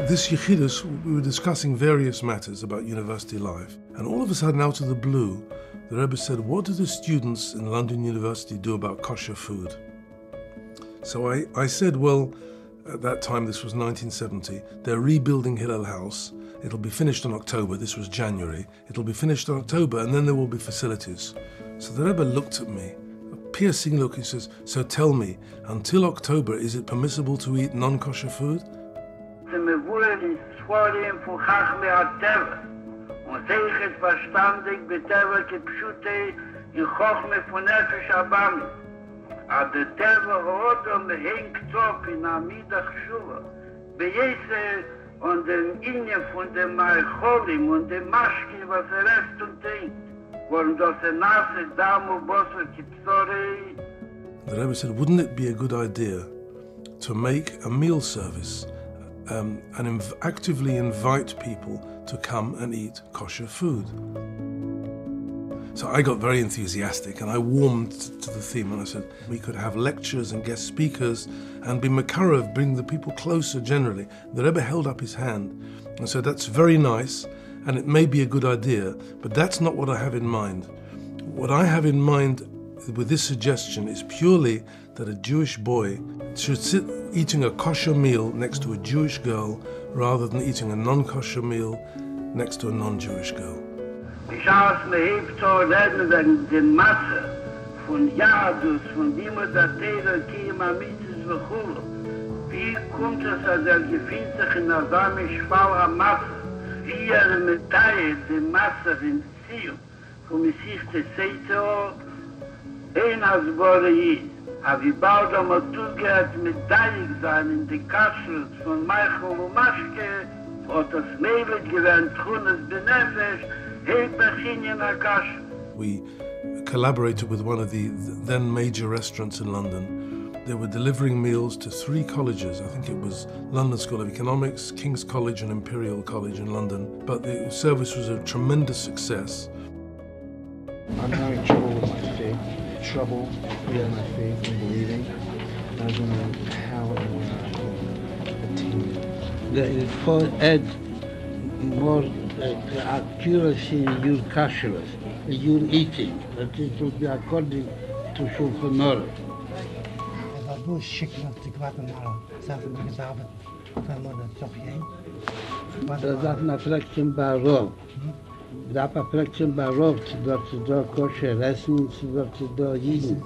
this Yechidus, we were discussing various matters about university life, and all of a sudden, out of the blue, the Rebbe said, what do the students in London University do about kosher food? So I said, well, at that time, this was 1970, they're rebuilding Hillel House. It'll be finished in October. This was January. It'll be finished in October, and then there will be facilities. So the Rebbe looked at me, a piercing look. He says, so tell me, until October, is it permissible to eat non-kosher food? Und zeigt verstandig betever kepshute in Chochme von Nefesh Abami. A de tever Odom hängt op in Amidach Shuva. Bejese und dem Inne von dem Malcholim und dem Maschkin, was esst und trinkt. Wollen das Nase Damu Bosso Kipsore. The Rebbe said, wouldn't it be a good idea to make a meal service and actively invite people to come and eat kosher food? So I got very enthusiastic and I warmed to the theme, and I said we could have lectures and guest speakers and be Makarev, bring the people closer generally. The Rebbe held up his hand and said, that's very nice and it may be a good idea, but that's not what I have in mind. What I have in mind with this suggestion is purely that a Jewish boy should sit eating a kosher meal next to a Jewish girl rather than eating a non-kosher meal next to a non-Jewish girl. Ich habe mir hilft zu reden wegen der Masse von Jadus, von dem der Teile Kima Mitzis Vechulu. Wie kommt es, dass gefühlt sich in der Samisch Fall Masse, wie mit Teil der Masse in Beziehung, von Messichte Seito, ein als Boreid. Aber wie bald einmal zugehört mit Deilig sein in die Kashrut von Michael und Maschke, hat das Leben gewähnt, Chunes Benefesh, we collaborated with one of the then major restaurants in London. They were delivering meals to 3 colleges. I think it was London School of Economics, King's College and Imperial College in London. But the service was a tremendous success. I'm having trouble with my faith, trouble with my faith and believing. I was wondering how and when I can attain it. For Ed, more accuracy in your kashrus, your eating, that it will be according to Shulchan Aruch. Dat was schrikkelijk te Guatemala. Zaten we gezamenlijk van de toch heen. Dat na Fleckchen Barov. Da pa Fleckchen Barov, dat ze daar kosher essen, dat ze daar eten.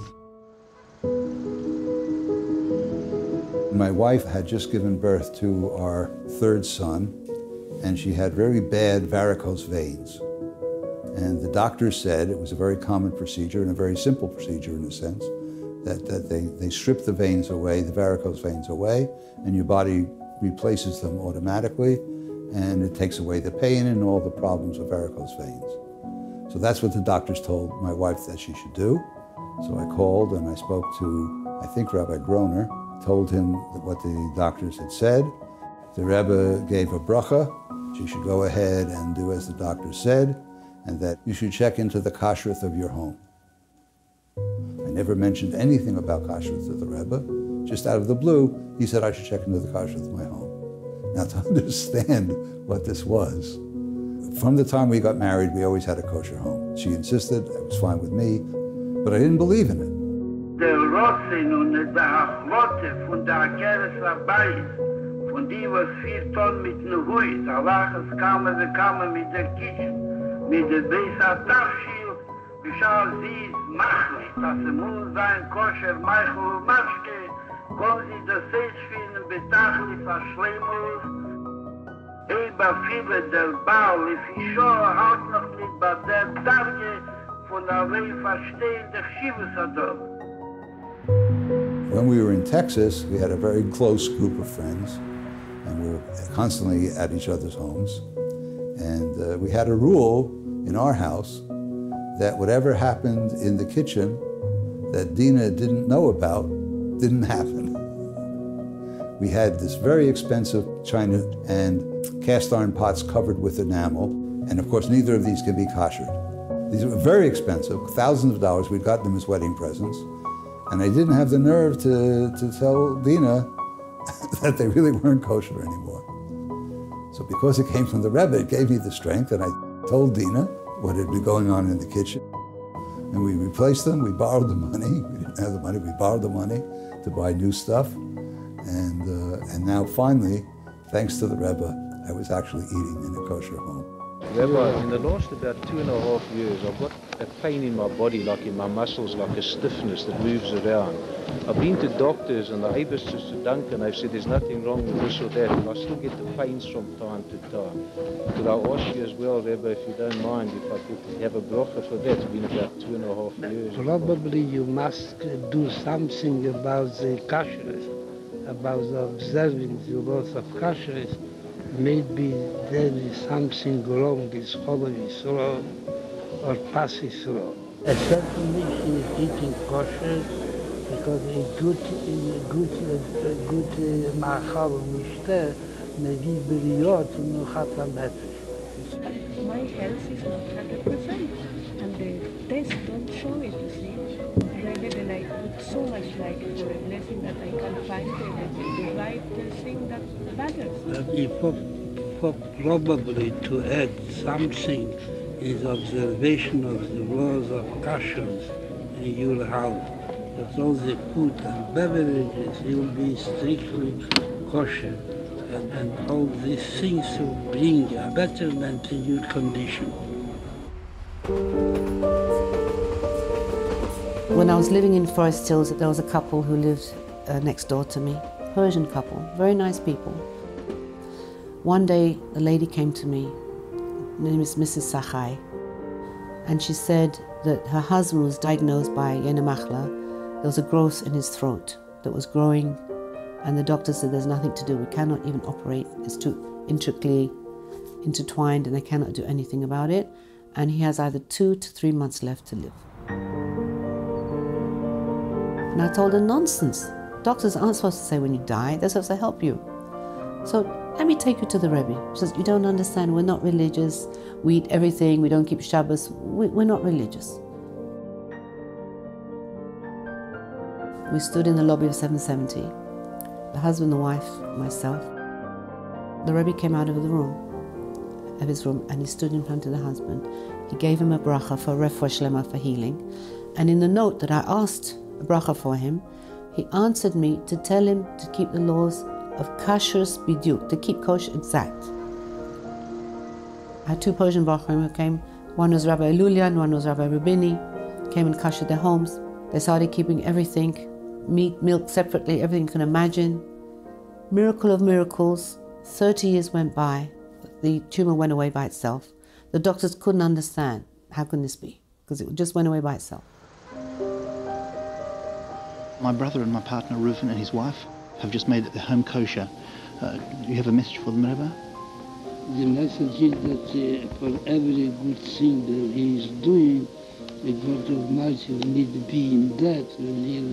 My wife had just given birth to our 3rd son, and she had very bad varicose veins. And the doctor said it was a very common procedure and a very simple procedure in a sense, that they strip the veins away, the varicose veins away, and your body replaces them automatically, and it takes away the pain and all the problems of varicose veins. So that's what the doctors told my wife that she should do. So I called and I spoke to, I think, Rabbi Groner, told him what the doctors had said. The Rebbe gave a bracha. She should go ahead and do as the doctor said, and that you should check into the kashrut of your home. I never mentioned anything about kashrut to the Rebbe. Just out of the blue, he said I should check into the kashrut of my home. Now, to understand what this was, from the time we got married, we always had a kosher home. She insisted, it was fine with me, but I didn't believe in it. Der Rotzen und der Achlote von der Akeres Rabbi, von die was 4 Tonnen mit Nuhuis, Allahas kamen mit der Kitchen, mit der Beisa Tafschil, geschah sie machlich, dass muss sein kosher Michael und Maschke, kommen sie das Seischfinden betachlich verschleimus, Eba viele der Baal, Fischo hat noch nicht bei der Tage von der Weh verstehen der Chivusador. When we were in Texas, we had a very close group of friends, and we were constantly at each other's homes. And we had a rule in our house that whatever happened in the kitchen that Dina didn't know about didn't happen. We had this very expensive china and cast iron pots covered with enamel, and of course neither of these can be koshered. These were very expensive, thousands of dollars. We'd gotten them as wedding presents. And I didn't have the nerve to tell Dina that they really weren't kosher anymore. So because it came from the Rebbe, it gave me the strength, and I told Dina what had been going on in the kitchen. And we replaced them, we borrowed the money. We didn't have the money, we borrowed the money to buy new stuff. And now finally, thanks to the Rebbe, I was actually eating in a kosher home. Rabbi, in the last about 2.5 years, I've got a pain in my body, like in my muscles, like a stiffness that moves around. I've been to doctors and the Abissus to Duncan, they've said there's nothing wrong with this or that, but I still get the pains from time to time. Could I ask you as well, Rabbi, if you don't mind, if I could have a bracha for that? It's been about 2.5 years. Probably you must do something about the kashrus, about the observing the laws of kashrus. Maybe there is something wrong with Chol Yisrael or Pas Yisrael. Certainly she is eating kosher because a good machal mishter maybe b'riyot u'nuchat ha'nefesh. My health is not 100%, and the tests don't show it, you see. And I would so much like for a blessing that I can find the right thing that matters. Probably to add something is observation of the laws of kashrus in your house. That all the food and beverages will be strictly kosher, and all these things will bring a betterment in your condition. When I was living in Forest Hills, there was a couple who lived next door to me, Persian couple, very nice people. One day, a lady came to me, her name is Mrs. Sachai, and she said that her husband was diagnosed by Yenemachla. There was a growth in his throat that was growing, and the doctor said there's nothing to do, we cannot even operate, it's too intricately intertwined and they cannot do anything about it, and he has either 2 to 3 months left to live. And I told her, nonsense. Doctors aren't supposed to say when you die, they're supposed to help you. So let me take you to the Rebbe. She says, you don't understand, we're not religious. We eat everything, we don't keep Shabbos. We're not religious. We stood in the lobby of 770, the husband, the wife, myself. The Rebbe came out of his room, and he stood in front of the husband. He gave him a bracha for refuah shlema, for healing. And in the note that I asked a bracha for him, he answered me to tell him to keep the laws of kashrus bidyuk, to keep kosher exact. I had 2 Persian Bachrim who came. One was Rabbi Elulian, one was Rabbi Rabini, came and kashered their homes. They started keeping everything, meat, milk separately, everything you can imagine. Miracle of miracles, 30 years went by, the tumor went away by itself. The doctors couldn't understand, how can this be? Because it just went away by itself. My brother and my partner, Reuven, and his wife have just made the home kosher. You have a message for them, Rabbi? The message is that for every good thing that he is doing, the God Almighty will need to be in that, and he'll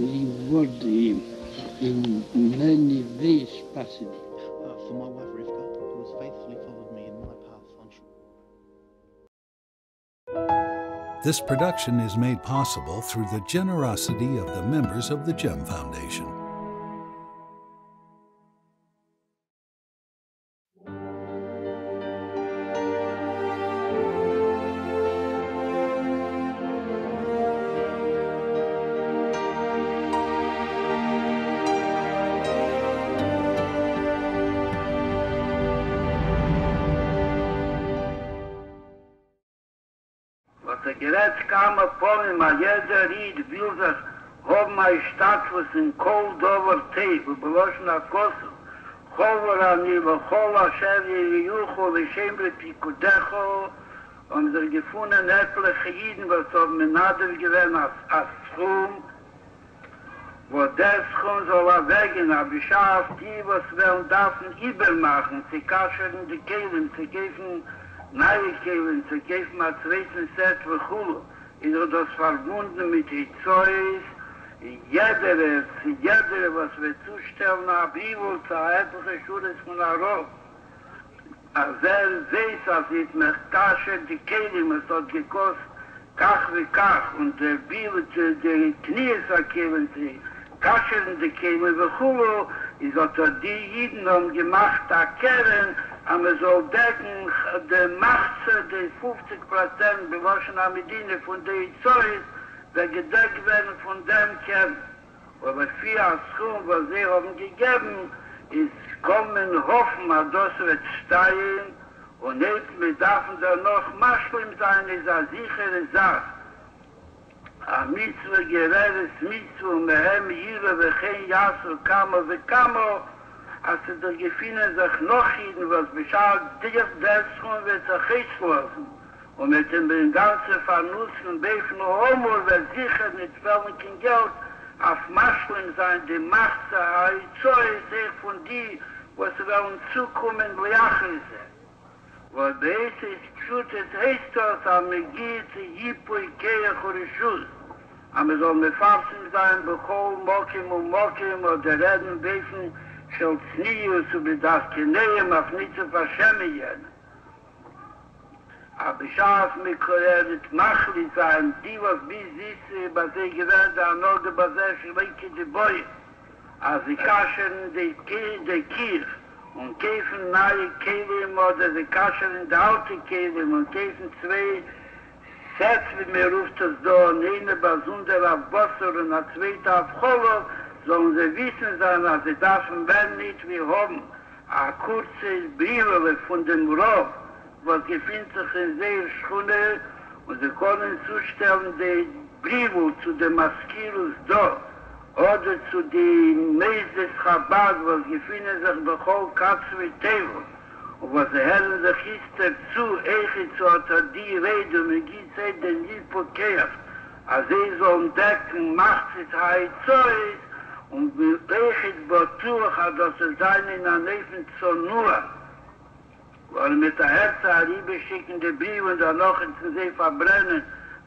reward him in many ways possible. For my wife, Rivka, who has faithfully followed me in my path on This production is made possible through the generosity of the members of the GEM Foundation. Gerät kam vorhin mal jeder Ried will das haben ein Status in Cold Over Tape, beloschen a Kosu. Cholera niva, chola, Chevy, Jucho, Lechembre, Pikudecho, und sie gefunden etliche Jiden, was haben mit Nadel gewähnt als Schum, wo der Schum soll weggehen, aber ich schaue die, was wollen davon übermachen, sie kaschern die Kehlen, sie geben neue Kehlen, sie geben mal zweiten Set für Chulu. Ist das verbunden mit Hitzois, jeder, was wir zustellen, aber ich wollte etliche Schuhe von Arop. Als weiß, als ich mich kasche, die Kehlen, es hat gekostet, kach wie kach, und der Bibel, der Kniesa-Kehlen, die kaschern die Kehlen, wie Chulu, ist hat die Jiden haben gemacht, erkennen, Aber so decken, der Macht, die 50% bewaschen am Medine von der Zeus, der gedeckt werden von dem Kern. Aber viel als Schuhe, was sie haben gegeben, ist kommen, hoffen, dass das wird steigen und nicht, wir dürfen da noch Maschlim sein, ist eine sichere Sache. Am Mitzvah geredes Mitzvah, mehem Jire, wechen Yasu, Kamo, Kamo, als sie da gefunden sich noch hin, was beschaut, der Schuhe wird sich geschlossen. Und mit dem ganzen Vernussen und Beifen und Homo wird sicher nicht kein Geld auf Maschlen sein, die Macht sei, sehr von die, was wollen zukommen, Leachel sein. Weil bei es ist gut, es heißt das, am Megid, Jipui, Keach und Schuss. Aber soll mit Farsen sein, Bechol, Mokim und Mokim, oder Reden, Beifen, Schelznius, über das Kineum, auf nicht zu verschämen jenen. Aber ich habe mich gehört, Machli sein, die was bis ist, was sie gewähnt, an Orde, was schwenke die Bäume. Als sie kaschern die Kirche und käfen neue Kehlim oder sie kaschern die alte Kehlim und käfen zwei Sets, wie mir ruft es da, und eine besondere auf Wasser und eine zweite auf Cholov, sollen sie wissen sein, dass sie dürfen werden nicht wie haben. Eine kurze Brille von dem Rauf, was gefindt sich in sehr Schule, und sie können zustellen die Briefe zu den Maskirus da, oder zu den Meises Chabad, was gefinden sich bei Chol Katzwe Tevel, und was sie hellen sich ist dazu, zu hat die Rede, und man gibt sie den Lipokeach, als sie so entdecken, macht es halt Zeus, und wir Echit Batuch, dass es sein in der Neffen zu nur, weil mit der Herze Aribe schicken die Briefe und dann noch in den See verbrennen.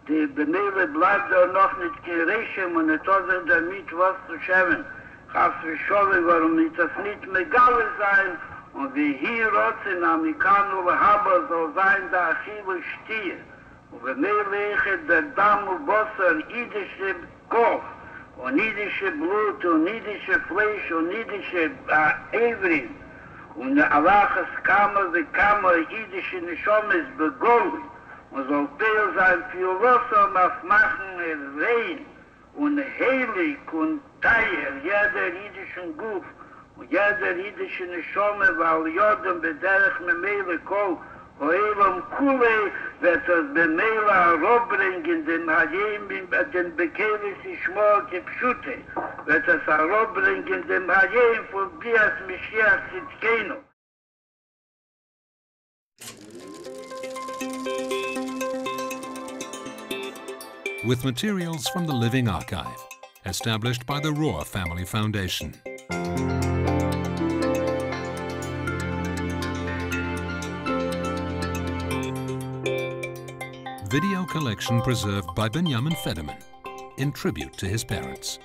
Die Benele bleibt da noch nicht gerechen und nicht hat damit was zu schämen. Ich habe es verschoben, warum nicht das nicht Megale sein und wie hier rotzen Amerikaner oder Haber soll sein, der Achille stier. Und Benele der Damm und Wasser, jüdische Kopf und jüdische Blut und jüdische Fleisch und jüdische Evrin. Und der Allahs Kammer, die Kammer, jüdische Nishomes begonnen. Und soll Teil sein für Wasser, was machen rein und heilig und teier, jeder jüdischen Guf und jeder jüdische Nishome, weil Jodem bederich me Meile kol, Oelam Kule wird das Bemeile herabbringen, den Hayim, den Bekelis Ishmol Kepschute, wird das herabbringen, den Hayim von Bias Mishiach Zitkenu. With materials from the Living Archive, established by the Rohr Family Foundation. Video collection preserved by Benjamin Federman in tribute to his parents.